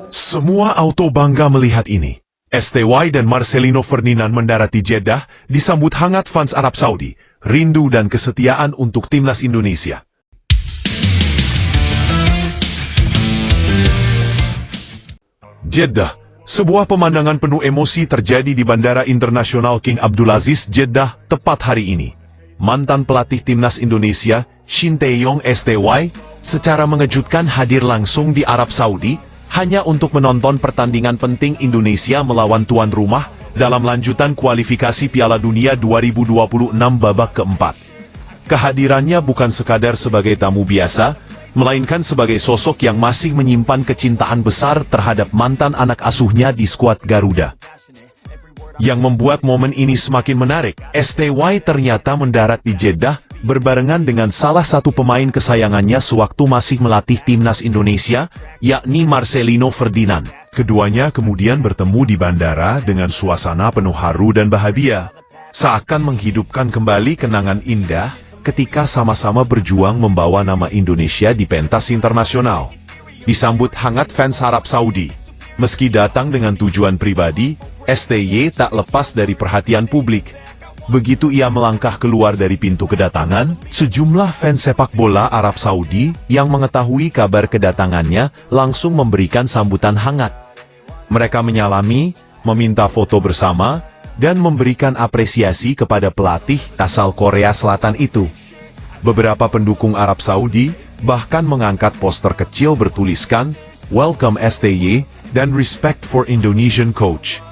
Semua auto bangga melihat ini. STY dan Marcelino Ferdinand mendarati Jeddah, disambut hangat fans Arab Saudi, rindu dan kesetiaan untuk timnas Indonesia. Jeddah, sebuah pemandangan penuh emosi terjadi di Bandara Internasional King Abdulaziz Jeddah tepat hari ini. Mantan pelatih timnas Indonesia, Shin Tae-yong STY, secara mengejutkan hadir langsung di Arab Saudi hanya untuk menonton pertandingan penting Indonesia melawan tuan rumah dalam lanjutan kualifikasi Piala Dunia 2026 babak keempat. Kehadirannya bukan sekadar sebagai tamu biasa, melainkan sebagai sosok yang masih menyimpan kecintaan besar terhadap mantan anak asuhnya di skuad Garuda. Yang membuat momen ini semakin menarik, STY ternyata mendarat di Jeddah berbarengan dengan salah satu pemain kesayangannya sewaktu masih melatih timnas Indonesia, yakni Marcelino Ferdinand. Keduanya kemudian bertemu di bandara dengan suasana penuh haru dan bahagia, seakan menghidupkan kembali kenangan indah ketika sama-sama berjuang membawa nama Indonesia di pentas internasional. Disambut hangat fans Arab Saudi. Meski datang dengan tujuan pribadi, STY tak lepas dari perhatian publik. Begitu ia melangkah keluar dari pintu kedatangan, sejumlah fans sepak bola Arab Saudi yang mengetahui kabar kedatangannya langsung memberikan sambutan hangat. Mereka menyalami, meminta foto bersama, dan memberikan apresiasi kepada pelatih asal Korea Selatan itu. Beberapa pendukung Arab Saudi bahkan mengangkat poster kecil bertuliskan "Welcome STY" dan "Respect for Indonesian Coach".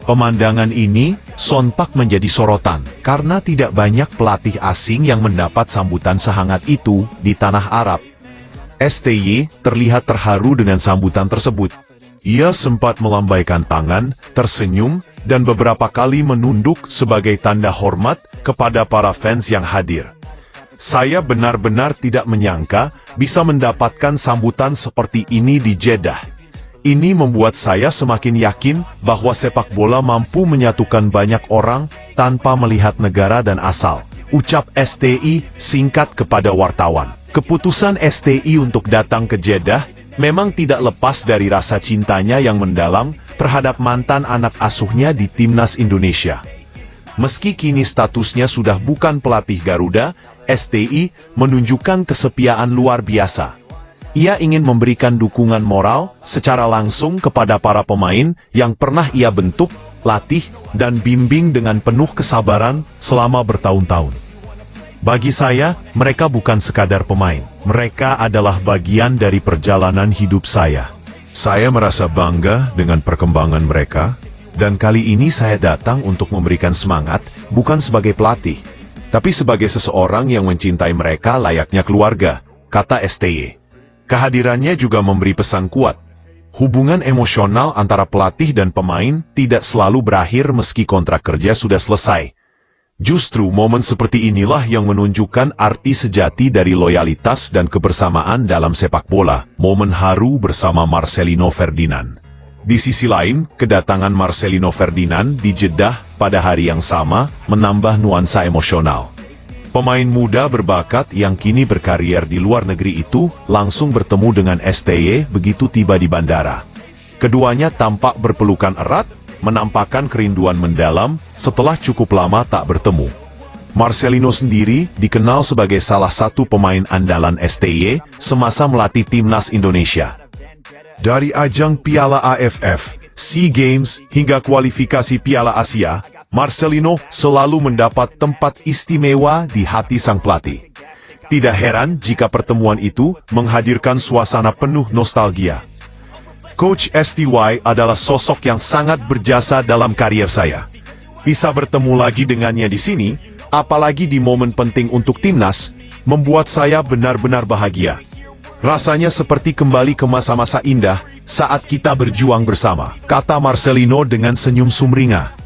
Pemandangan ini sontak menjadi sorotan karena tidak banyak pelatih asing yang mendapat sambutan sehangat itu di tanah Arab. STY terlihat terharu dengan sambutan tersebut. Ia sempat melambaikan tangan, tersenyum, dan beberapa kali menunduk sebagai tanda hormat kepada para fans yang hadir. Saya benar-benar tidak menyangka bisa mendapatkan sambutan seperti ini di Jeddah. Ini membuat saya semakin yakin bahwa sepak bola mampu menyatukan banyak orang tanpa melihat negara dan asal, ucap STY singkat kepada wartawan. Keputusan STY untuk datang ke Jeddah memang tidak lepas dari rasa cintanya yang mendalam terhadap mantan anak asuhnya di timnas Indonesia. Meski kini statusnya sudah bukan pelatih Garuda, STY menunjukkan kesetiaan luar biasa. Ia ingin memberikan dukungan moral secara langsung kepada para pemain yang pernah ia bentuk, latih, dan bimbing dengan penuh kesabaran selama bertahun-tahun. Bagi saya, mereka bukan sekadar pemain. Mereka adalah bagian dari perjalanan hidup saya. Saya merasa bangga dengan perkembangan mereka, dan kali ini saya datang untuk memberikan semangat, bukan sebagai pelatih, tapi sebagai seseorang yang mencintai mereka layaknya keluarga, kata STY. Kehadirannya juga memberi pesan kuat. Hubungan emosional antara pelatih dan pemain tidak selalu berakhir meski kontrak kerja sudah selesai. Justru momen seperti inilah yang menunjukkan arti sejati dari loyalitas dan kebersamaan dalam sepak bola. Momen haru bersama Marcelino Ferdinand. Di sisi lain, kedatangan Marcelino Ferdinand di Jeddah pada hari yang sama menambah nuansa emosional. Pemain muda berbakat yang kini berkarier di luar negeri itu langsung bertemu dengan STY begitu tiba di bandara. Keduanya tampak berpelukan erat, menampakkan kerinduan mendalam setelah cukup lama tak bertemu. Marcelino sendiri dikenal sebagai salah satu pemain andalan STY semasa melatih timnas Indonesia. Dari ajang Piala AFF, SEA Games hingga kualifikasi Piala Asia, Marcelino selalu mendapat tempat istimewa di hati sang pelatih. Tidak heran jika pertemuan itu menghadirkan suasana penuh nostalgia. Coach STY adalah sosok yang sangat berjasa dalam karier saya. Bisa bertemu lagi dengannya di sini, apalagi di momen penting untuk timnas, membuat saya benar-benar bahagia. Rasanya seperti kembali ke masa-masa indah saat kita berjuang bersama, kata Marcelino dengan senyum sumringah.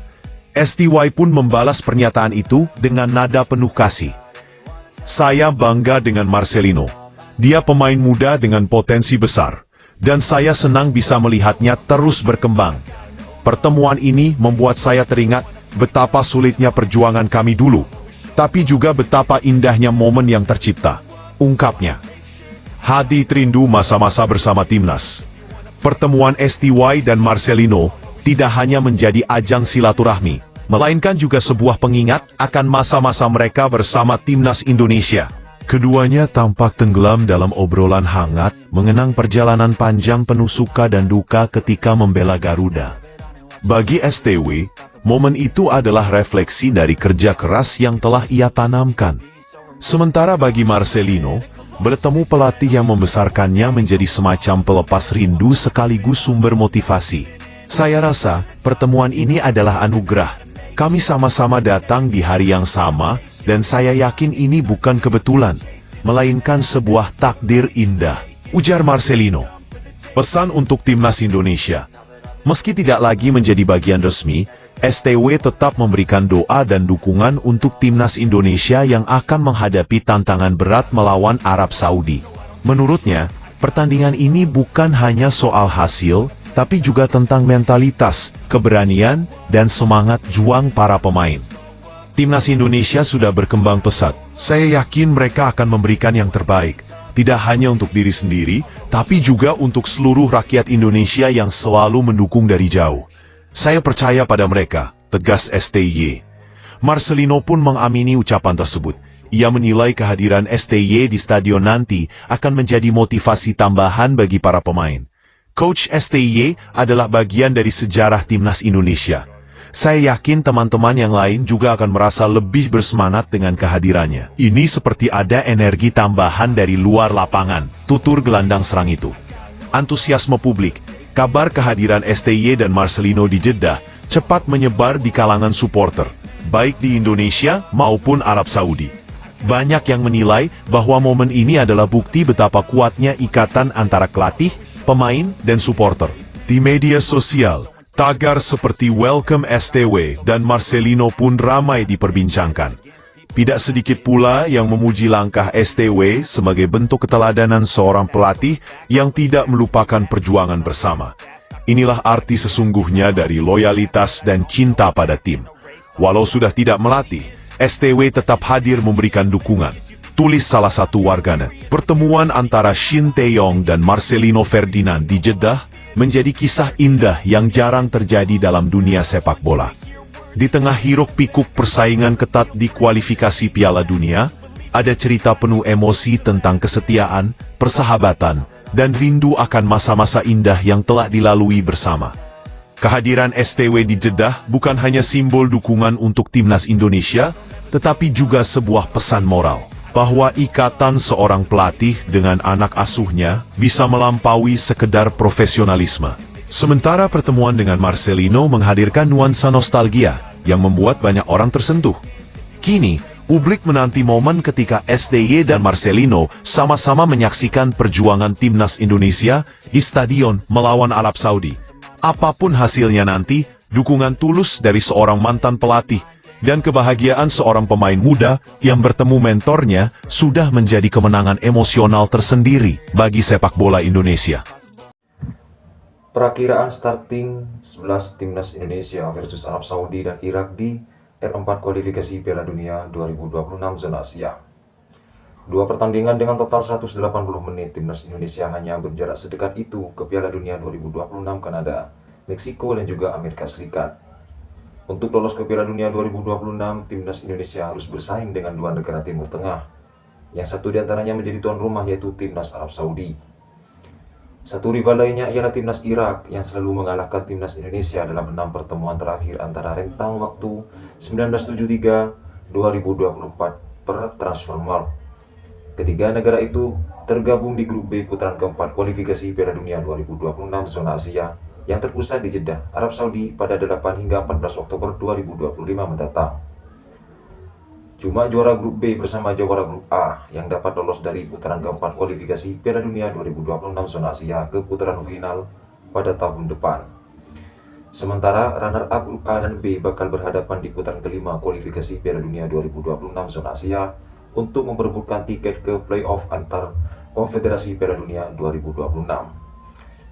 STY pun membalas pernyataan itu dengan nada penuh kasih. Saya bangga dengan Marcelino. Dia pemain muda dengan potensi besar, dan saya senang bisa melihatnya terus berkembang. Pertemuan ini membuat saya teringat betapa sulitnya perjuangan kami dulu, tapi juga betapa indahnya momen yang tercipta, ungkapnya. Hadi terindu masa-masa bersama timnas. Pertemuan STY dan Marcelino tidak hanya menjadi ajang silaturahmi, melainkan juga sebuah pengingat akan masa-masa mereka bersama timnas Indonesia. Keduanya tampak tenggelam dalam obrolan hangat mengenang perjalanan panjang penuh suka dan duka ketika membela Garuda. Bagi STW, momen itu adalah refleksi dari kerja keras yang telah ia tanamkan. Sementara bagi Marcelino, bertemu pelatih yang membesarkannya menjadi semacam pelepas rindu sekaligus sumber motivasi. Saya rasa pertemuan ini adalah anugerah. Kami sama-sama datang di hari yang sama, dan saya yakin ini bukan kebetulan, melainkan sebuah takdir indah, ujar Marcelino. Pesan untuk timnas Indonesia. Meski tidak lagi menjadi bagian resmi, STW tetap memberikan doa dan dukungan untuk timnas Indonesia yang akan menghadapi tantangan berat melawan Arab Saudi. Menurutnya, pertandingan ini bukan hanya soal hasil, tapi juga tentang mentalitas, keberanian, dan semangat juang para pemain. Timnas Indonesia sudah berkembang pesat. Saya yakin mereka akan memberikan yang terbaik, tidak hanya untuk diri sendiri, tapi juga untuk seluruh rakyat Indonesia yang selalu mendukung dari jauh. Saya percaya pada mereka, tegas STY. Marcelino pun mengamini ucapan tersebut. Ia menilai kehadiran STY di stadion nanti akan menjadi motivasi tambahan bagi para pemain. Coach STY adalah bagian dari sejarah timnas Indonesia. Saya yakin teman-teman yang lain juga akan merasa lebih bersemangat dengan kehadirannya. Ini seperti ada energi tambahan dari luar lapangan, tutur gelandang serang itu. Antusiasme publik, kabar kehadiran STY dan Marcelino di Jeddah cepat menyebar di kalangan supporter, baik di Indonesia maupun Arab Saudi. Banyak yang menilai bahwa momen ini adalah bukti betapa kuatnya ikatan antara pelatih, pemain, dan supporter. Di media sosial, tagar seperti Welcome STW dan Marcelino pun ramai diperbincangkan. Tidak sedikit pula yang memuji langkah STW sebagai bentuk keteladanan seorang pelatih yang tidak melupakan perjuangan bersama. Inilah arti sesungguhnya dari loyalitas dan cinta pada tim. Walau sudah tidak melatih, STW tetap hadir memberikan dukungan. Tulis salah satu warganet. Pertemuan antara Shin Tae-yong dan Marcelino Ferdinand di Jeddah menjadi kisah indah yang jarang terjadi dalam dunia sepak bola. Di tengah hiruk-pikuk persaingan ketat di kualifikasi Piala Dunia, ada cerita penuh emosi tentang kesetiaan, persahabatan, dan rindu akan masa-masa indah yang telah dilalui bersama. Kehadiran STW di Jeddah bukan hanya simbol dukungan untuk timnas Indonesia, tetapi juga sebuah pesan moral, bahwa ikatan seorang pelatih dengan anak asuhnya bisa melampaui sekedar profesionalisme. Sementara pertemuan dengan Marcelino menghadirkan nuansa nostalgia yang membuat banyak orang tersentuh. Kini, publik menanti momen ketika STY dan Marcelino sama-sama menyaksikan perjuangan timnas Indonesia di stadion melawan Arab Saudi. Apapun hasilnya nanti, dukungan tulus dari seorang mantan pelatih dan kebahagiaan seorang pemain muda yang bertemu mentornya sudah menjadi kemenangan emosional tersendiri bagi sepak bola Indonesia. Perakiraan starting 11 timnas Indonesia versus Arab Saudi dan Irak di R4 kualifikasi Piala Dunia 2026 zona Asia. Dua pertandingan dengan total 180 menit, timnas Indonesia hanya berjarak sedekat itu ke Piala Dunia 2026 Kanada, Meksiko, dan juga Amerika Serikat. Untuk lolos ke Piala Dunia 2026, timnas Indonesia harus bersaing dengan dua negara Timur Tengah. Yang satu diantaranya menjadi tuan rumah, yaitu timnas Arab Saudi. Satu rival lainnya ialah timnas Irak yang selalu mengalahkan timnas Indonesia dalam 6 pertemuan terakhir antara rentang waktu 1973-2024 per Transfermarkt. Ketiga negara itu tergabung di grup B putaran keempat kualifikasi Piala Dunia 2026 zona Asia yang terpusat di Jeddah, Arab Saudi pada 8 hingga 14 Oktober 2025 mendatang. Cuma juara grup B bersama juara grup A yang dapat lolos dari putaran keempat kualifikasi Piala Dunia 2026 zona Asia ke putaran final pada tahun depan. Sementara runner-up grup A dan B bakal berhadapan di putaran kelima kualifikasi Piala Dunia 2026 zona Asia untuk memperebutkan tiket ke playoff antar Konfederasi Piala Dunia 2026.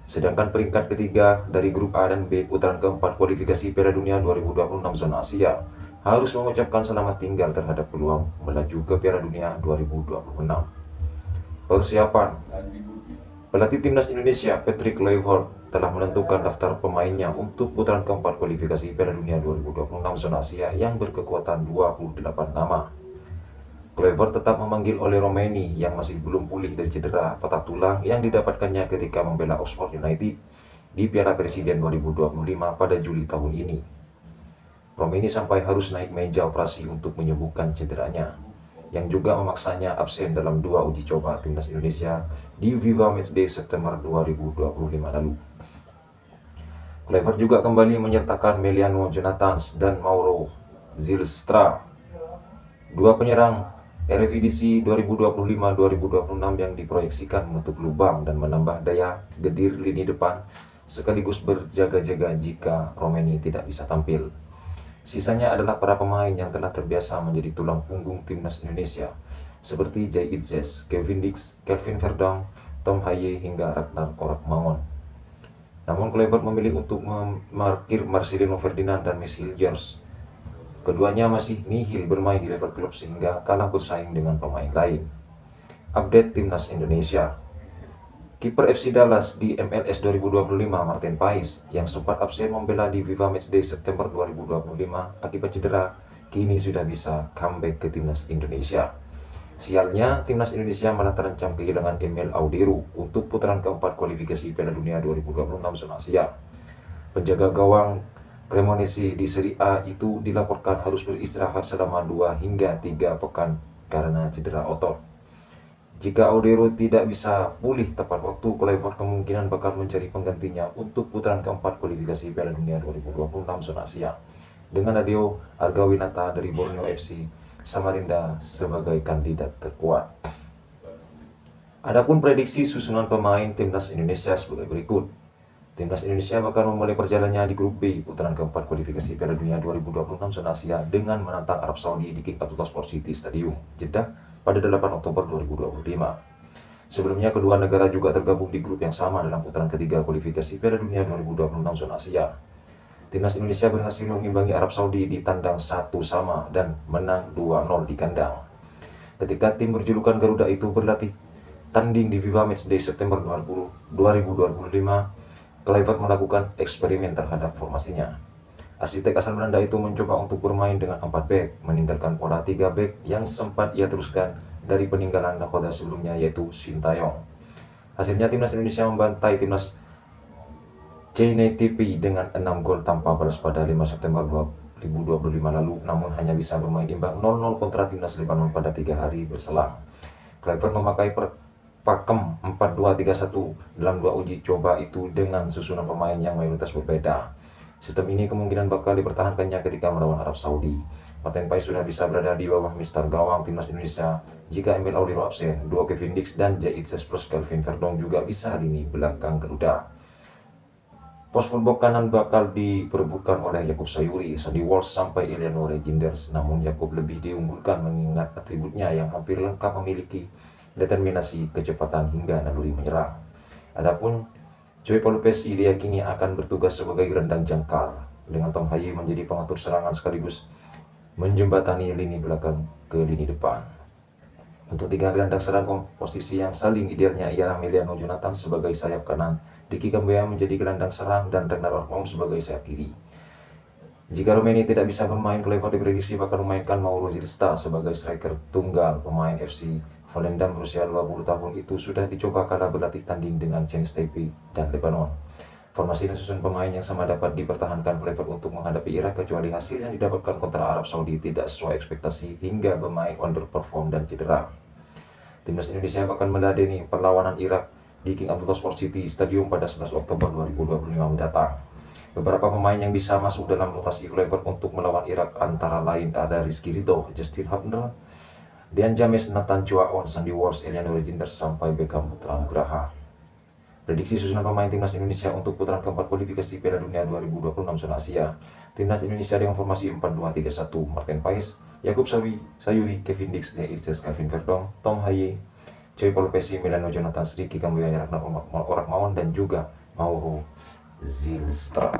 Sedangkan peringkat ketiga dari grup A dan B putaran keempat kualifikasi Piala Dunia 2026 zona Asia harus mengucapkan selamat tinggal terhadap peluang melaju ke Piala Dunia 2026. Persiapan. Pelatih timnas Indonesia Patrick Kluivert telah menentukan daftar pemainnya untuk putaran keempat kualifikasi Piala Dunia 2026 zona Asia yang berkekuatan 28 nama. Kluivert tetap memanggil oleh Romeni yang masih belum pulih dari cedera patah tulang yang didapatkannya ketika membela Oxford United di Piala Presiden 2025 pada Juli tahun ini. Romeni sampai harus naik meja operasi untuk menyembuhkan cederanya, yang juga memaksanya absen dalam 2 uji coba timnas Indonesia di Viva Matchday September 2025 lalu. Kluivert juga kembali menyertakan Emiliano Jonathans dan Mauro Zylstra, dua penyerang Eredivisie 2025-2026 yang diproyeksikan menutup lubang dan menambah daya gedir lini depan sekaligus berjaga-jaga jika Romeni tidak bisa tampil. Sisanya adalah para pemain yang telah terbiasa menjadi tulang punggung timnas Indonesia, seperti Jay Itzes, Kevin Dix, Kelvin Verdong, Tom Haye hingga Ragnar Orakmawon. Namun Kluivert memilih untuk memarkir Marcelino Ferdinand dan Messi George. Keduanya masih nihil bermain di level klub sehingga kalah bersaing dengan pemain lain. Update timnas Indonesia. Kiper FC Dallas di MLS 2025 Martin Paes yang sempat absen membela di Viva Matchday September 2025 akibat cedera, kini sudah bisa comeback ke timnas Indonesia. Sialnya, timnas Indonesia malah terancam kehilangan Emil Auderu untuk putaran keempat kualifikasi Piala Dunia 2026 zona Asia. Penjaga gawang Cremonese di Serie A itu dilaporkan harus beristirahat selama 2 hingga 3 pekan karena cedera otot. Jika Auderu tidak bisa pulih tepat waktu, Kluivert kemungkinan bakal mencari penggantinya untuk putaran keempat kualifikasi Piala Dunia 2026 zona Asia, dengan Nadeo Argawinata dari Borneo FC Samarinda sebagai kandidat terkuat. Adapun prediksi susunan pemain timnas Indonesia sebagai berikut. Timnas Indonesia bakal memulai perjalanannya di grup B putaran keempat kualifikasi Piala Dunia 2026 zona Asia dengan menantang Arab Saudi di King Abdullah Sport City Stadium, Jeddah pada 8 Oktober 2025. Sebelumnya kedua negara juga tergabung di grup yang sama dalam putaran ketiga kualifikasi Piala Dunia 2026 zona Asia. Timnas Indonesia berhasil mengimbangi Arab Saudi di tandang 1-1 dan menang 2-0 di kandang. Ketika tim berjulukan Garuda itu berlatih tanding di Viva Matchday September 2025, Kluivert melakukan eksperimen terhadap formasinya. Arsitek asal Belanda itu mencoba untuk bermain dengan 4 back, meninggalkan pola 3 back yang sempat ia teruskan dari peninggalan nakoda sebelumnya yaitu Sintayong. Hasilnya timnas Indonesia membantai timnas CNTP dengan 6 gol tanpa balas pada 5 September 2025 lalu, namun hanya bisa bermain imbang 0-0 kontra timnas Lebanon pada 3 hari berselang. Kluivert memakai pakem 4-2-3-1 dalam 2 uji coba itu dengan susunan pemain yang mayoritas berbeda. Sistem ini kemungkinan bakal dipertahankannya ketika melawan Arab Saudi. Martin Paes sudah bisa berada di bawah mister gawang timnas Indonesia jika Emil Auderu absen. Duo Kevin Dix dan Jay Itzes plus Kelvin Verdong juga bisa lini belakang Garuda. Pos fullback kanan bakal diperebutkan oleh Jakub Sayuri, Sandy Walsh sampai Eleanor Reginders. Namun Jakub lebih diunggulkan mengingat atributnya yang hampir lengkap memiliki determinasi, kecepatan hingga naluri menyerang. Adapun Joey Palupesi diyakini akan bertugas sebagai gelandang jangkar, dengan Tom Haye menjadi pengatur serangan sekaligus menjembatani lini belakang ke lini depan. Untuk 3 gelandang serang komposisi yang saling idealnya ialah Emiliano Jonathans sebagai sayap kanan, Diki Kambuaya menjadi gelandang serang, dan Ragnar Orakmawon sebagai sayap kiri. Jika Romeni tidak bisa bermain, Kluivert diprediksi bakal memainkan Mauro Zylstra sebagai striker tunggal. Pemain FC Volendam berusia 20 tahun itu sudah dicoba kala berlatih tanding dengan Cengiz Taipei dan Lebanon. Formasi dan susunan pemain yang sama dapat dipertahankan Kluivert untuk menghadapi Irak, kecuali hasil yang didapatkan kontra Arab Saudi tidak sesuai ekspektasi hingga pemain underperform dan cedera. Timnas Indonesia akan meladeni perlawanan Irak di King Abdullah Sport City Stadium pada 11 Oktober 2025 mendatang. Beberapa pemain yang bisa masuk dalam rotasi Kluivert untuk melawan Irak antara lain ada Rizky Ridho, Justin Hubner, Dean James, Nathan Chuaon, Sandy Walsh, Eleanor Reginders, sampai Beckham Putra Nugraha. Prediksi susunan pemain timnas Indonesia untuk putaran keempat kualifikasi Piala Dunia 2026 zona Asia. Timnas Indonesia dengan formasi 4-2-3-1, Martin Paes, Jakub Sayuri, Kevin Dix, Jay Itzes, Kelvin Verdong, Tom Haye, Joey Palupesi, Emiliano Jonathans, Diki Kambuaya, Ragnar Orakmawon, dan juga Mauro Zylstra.